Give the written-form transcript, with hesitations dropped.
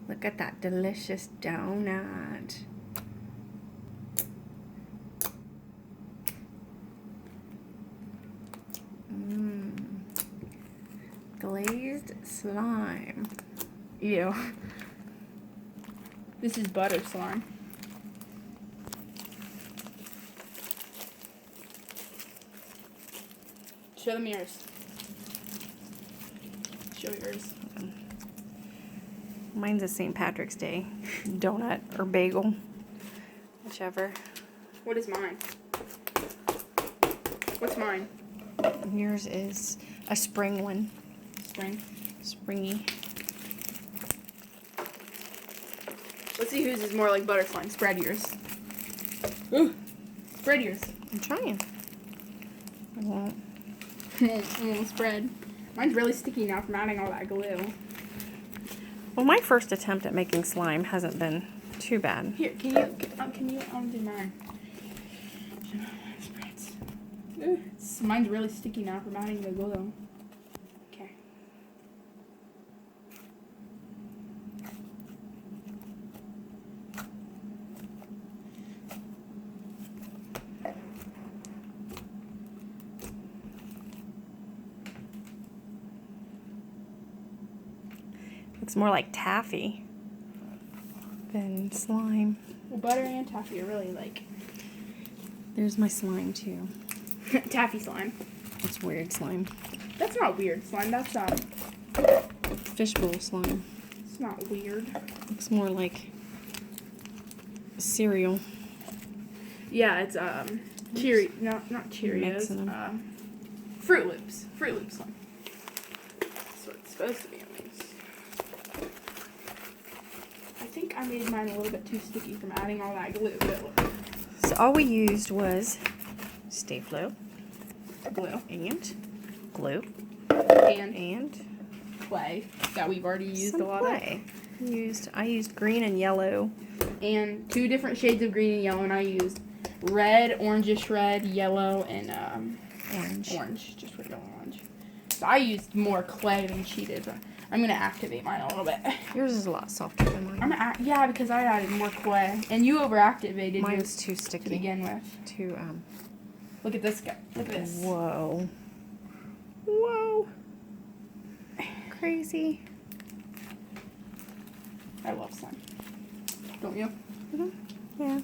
Look at that delicious donut. Glazed slime. Ew. This is butter slime. Show them yours. Show yours. Mine's a St. Patrick's Day donut or bagel, whichever. What is mine? What's mine? Yours is a spring one. Spring. Springy. Let's see whose is more like butter slime. Spread yours. Ooh. Spread yours. I'm trying. I won't. Spread. Mine's really sticky now from adding all that glue. Well, my first attempt at making slime hasn't been too bad. Here, can you do mine? Mine's really sticky now from adding the glue. Okay. Looks more like taffy than slime. Well, butter and taffy are really like There's my slime too. taffy slime. It's weird slime. That's not weird slime. That's Fishbowl slime. it's not weird. Looks more like cereal. Yeah, it's not Cheerios. Mixing them. Fruit Loops. Fruit Loops slime. That's what it's supposed to be at least. I think I made mine a little bit too sticky from adding all that glue. So all we used was Stay-Flo Glue. and glue And clay that we've already used some a lot clay. I used green and yellow. of. And 2 different shades of green and yellow, and I used red, orangish red, yellow, and orange. Just regular orange. So I used more clay than cheated, but I'm gonna activate mine a little bit. Yours is a lot softer than mine. Yeah, because I added more clay, and you overactivated Mine yours was too to sticky. begin with. Too Look at this guy. Look at this. Whoa. Whoa. Crazy. I love slime. Don't you? Yeah.